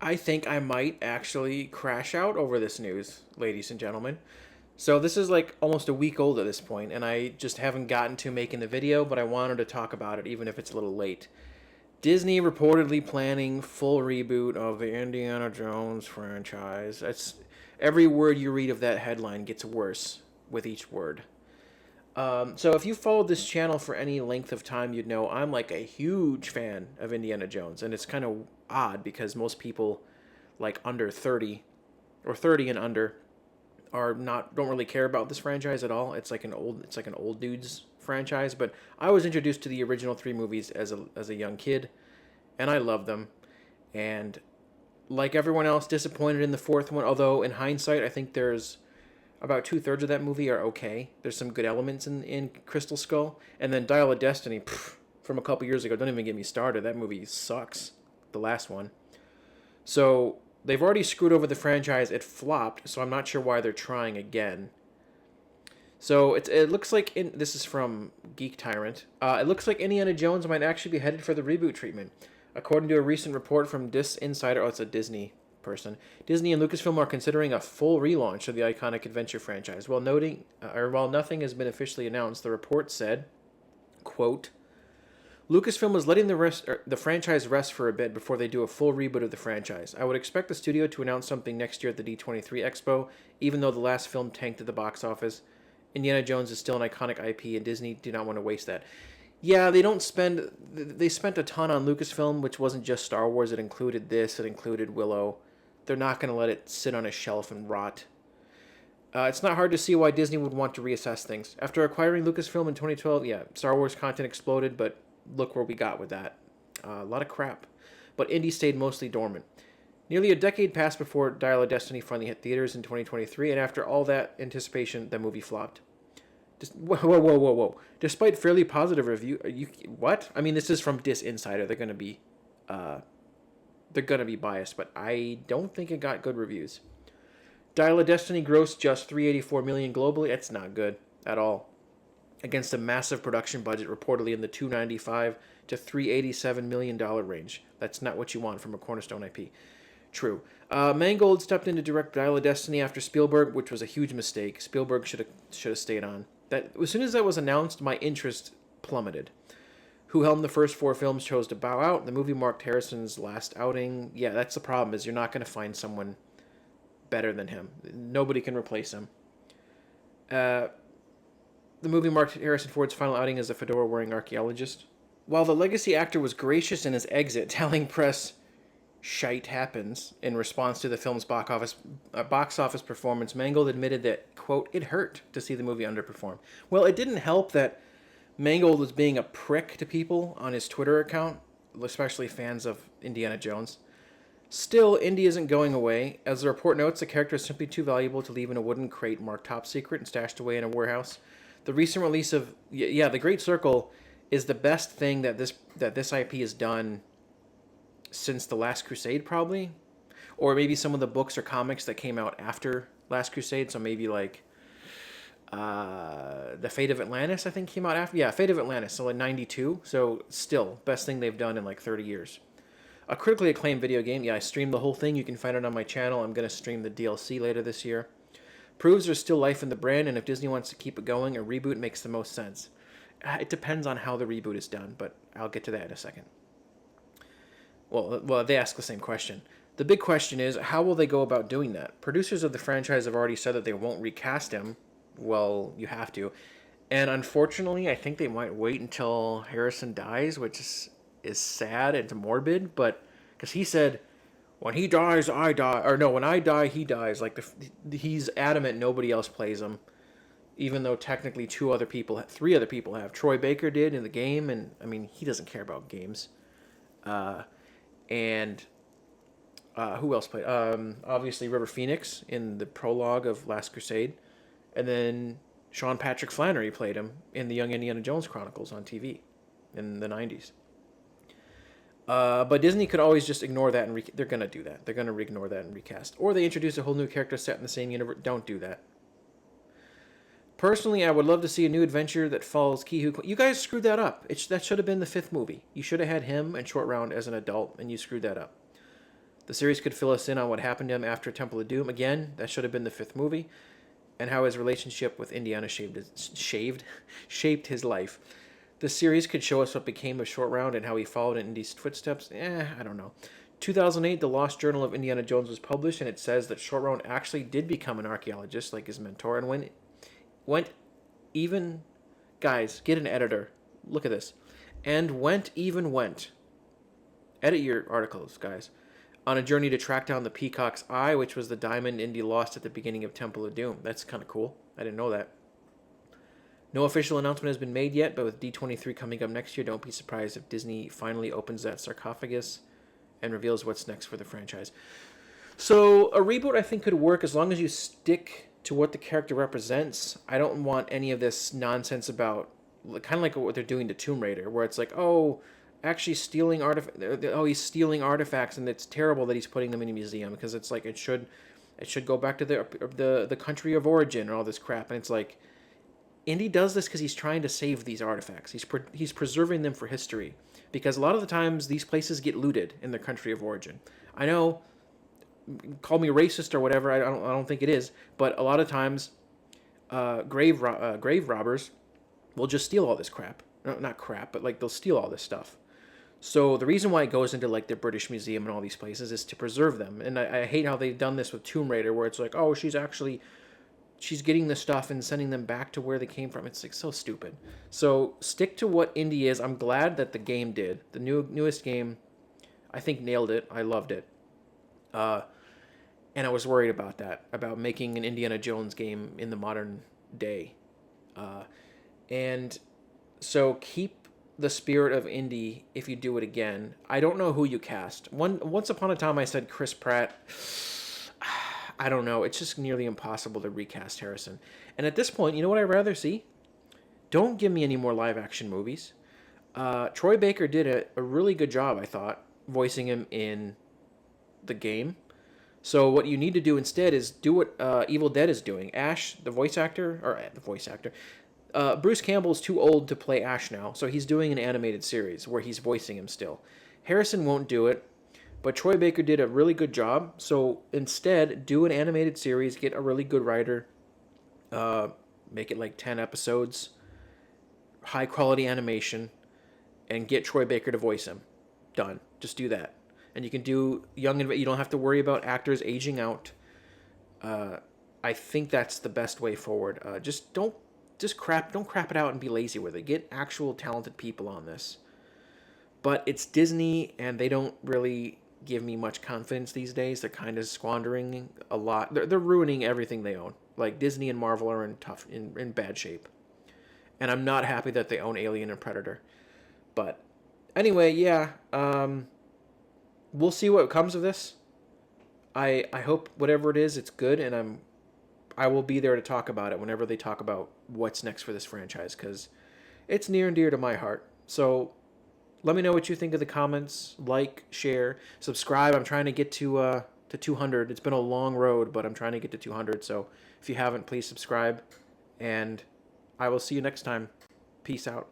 I think I might actually crash out over this news, ladies and gentlemen. So this is like almost a week old at this point, and I just haven't gotten to making the video, but I wanted to talk about it even if it's a little late. Disney reportedly planning full reboot of the Indiana Jones franchise. That's every word you read of that headline gets worse with each word. So if you followed this channel for any length of time, you'd know I'm like a huge fan of Indiana Jones, and it's kind of odd because most people like under 30 or 30 and under are not don't really care about this franchise at all. It's like an old dudes franchise, but I was introduced to the original three movies as a young kid, and I love them. And like everyone else, disappointed in the fourth one. Although in hindsight, I think there's about 2/3 of that movie are okay. There's some good elements in Crystal Skull, and then Dial of Destiny from a couple years ago. Don't even get me started. That movie sucks. The last one. So they've already screwed over the franchise. It flopped, so I'm not sure why they're trying again. So it looks like this is from Geek Tyrant. It looks like Indiana Jones might actually be headed for the reboot treatment, according to a recent report from Dis Insider. Oh, it's a Disney person. Disney and Lucasfilm are considering a full relaunch of the iconic adventure franchise. While nothing has been officially announced, the report said, "quote Lucasfilm was letting the franchise rest for a bit before they do a full reboot of the franchise. I would expect the studio to announce something next year at the D23 Expo, even though the last film tanked at the box office. Indiana Jones is still an iconic IP, and Disney do not want to waste that." Yeah, they spent a ton on Lucasfilm, which wasn't just Star Wars. It included this. It included Willow. They're not going to let it sit on a shelf and rot. It's not hard to see why Disney would want to reassess things. After acquiring Lucasfilm in 2012, yeah, Star Wars content exploded, but look where we got with that. A lot of crap. But Indy stayed mostly dormant. Nearly a decade passed before Dial of Destiny finally hit theaters in 2023, and after all that anticipation, the movie flopped. Whoa. Despite fairly positive review, what? I mean, this is from Dis Insider. They're gonna be biased, but I don't think it got good reviews. Dial of Destiny grossed just 384 million globally. That's not good at all. Against a massive production budget reportedly in the 295 to 387 million dollar range. That's not what you want from a cornerstone IP. True. Mangold stepped in to direct Dial of Destiny after Spielberg, which was a huge mistake. Spielberg should have stayed on. That as soon as that was announced, my interest plummeted. Who helmed the first four films chose to bow out. The movie marked Harrison's last outing. Yeah, that's the problem. Is you're not going to find someone better than him. Nobody can replace him. The movie marked Harrison Ford's final outing as a fedora-wearing archaeologist. While the legacy actor was gracious in his exit, telling press "shite happens" in response to the film's box office performance, Mangold admitted that, quote, it hurt to see the movie underperform. Well, it didn't help that Mangold was being a prick to people on his Twitter account, especially fans of Indiana Jones. Still, Indy isn't going away. As the report notes, the character is simply too valuable to leave in a wooden crate marked top secret and stashed away in a warehouse. The recent release of The Great Circle is the best thing that this IP has done since The Last Crusade, probably, or maybe some of the books or comics that came out after Last Crusade. So maybe like The Fate of Atlantis, I think, came out after. Yeah, Fate of Atlantis, so like 92. So still, best thing they've done in like 30 years. A critically acclaimed video game. Yeah, I streamed the whole thing. You can find it on my channel. I'm going to stream the DLC later this year. Proves there's still life in the brand, and if Disney wants to keep it going, a reboot makes the most sense. It depends on how the reboot is done, but I'll get to that in a second. Well, they ask the same question. The big question is, how will they go about doing that? Producers of the franchise have already said that they won't recast him. Well, you have to. And unfortunately, I think they might wait until Harrison dies, which is sad and morbid, but because he said, when he dies, I die. Or no, when I die, he dies. Like, he's adamant nobody else plays him, even though technically three other people have. Troy Baker did in the game, and I mean, he doesn't care about games. And who else played? Obviously River Phoenix in the prologue of Last Crusade, and then Sean Patrick Flannery played him in the Young Indiana Jones Chronicles on TV in the 90s. But Disney could always just ignore that, and they're going to do that. They're going to ignore that and recast. Or they introduce a whole new character set in the same universe. Don't do that. Personally, I would love to see a new adventure that follows Ki-Hu. You guys screwed that up. That should have been the fifth movie. You should have had him and Short Round as an adult, and you screwed that up. The series could fill us in on what happened to him after Temple of Doom. Again, that should have been the fifth movie, and how his relationship with Indiana shaped his life. The series could show us what became of Short Round and how he followed in Indy's footsteps. I don't know. 2008, The Lost Journal of Indiana Jones was published, and it says that Short Round actually did become an archaeologist like his mentor, and went even, guys, get an editor. Look at this. And went. Edit your articles, guys. On a journey to track down the Peacock's Eye, which was the diamond Indy lost at the beginning of Temple of Doom. That's kind of cool. I didn't know that. No official announcement has been made yet, but with D23 coming up next year, don't be surprised if Disney finally opens that sarcophagus and reveals what's next for the franchise. So a reboot, I think, could work as long as you stick to what the character represents. I don't want any of this nonsense about, kind of like what they're doing to Tomb Raider, where it's like, oh, actually stealing he's stealing artifacts, and it's terrible that he's putting them in a museum, because it's like it should go back to the country of origin and all this crap. And it's like, Indy does this because he's trying to save these artifacts. He's preserving them for history, because a lot of the times these places get looted in their country of origin. I know, call me racist or whatever. I don't think it is, but a lot of times, grave robbers will just steal all this crap. No, not crap, but like they'll steal all this stuff. So the reason why it goes into like the British Museum and all these places is to preserve them. And I hate how they've done this with Tomb Raider, where it's like, oh, she's getting the stuff and sending them back to where they came from. It's like so stupid. So stick to what Indy is. I'm glad that the game did. The newest game, I think, nailed it. I loved it. And I was worried about that, about making an Indiana Jones game in the modern day. And so keep the spirit of Indy if you do it again. I don't know who you cast. Once upon a time I said Chris Pratt. I don't know. It's just nearly impossible to recast Harrison. And at this point, you know what I'd rather see? Don't give me any more live action movies. Troy Baker did a really good job, I thought, voicing him in the game. So what you need to do instead is do what Evil Dead is doing. Ash, Bruce Campbell's too old to play Ash now, so he's doing an animated series where he's voicing him still. Harrison won't do it, but Troy Baker did a really good job. So instead, do an animated series, get a really good writer, make it like 10 episodes, high quality animation, and get Troy Baker to voice him. Done. Just do that. And you can do you don't have to worry about actors aging out. I think that's the best way forward. Don't crap it out and be lazy with it. Get actual talented people on this. But it's Disney, and they don't really give me much confidence these days. They're kind of squandering a lot. They're ruining everything they own. Like Disney and Marvel are in bad shape. And I'm not happy that they own Alien and Predator. But anyway, yeah. We'll see what comes of this. I hope whatever it is, it's good, and I will be there to talk about it whenever they talk about what's next for this franchise, because it's near and dear to my heart. So let me know what you think in the comments. Like, share, subscribe. I'm trying to get to 200. It's been a long road, but I'm trying to get to 200. So if you haven't, please subscribe, and I will see you next time. Peace out.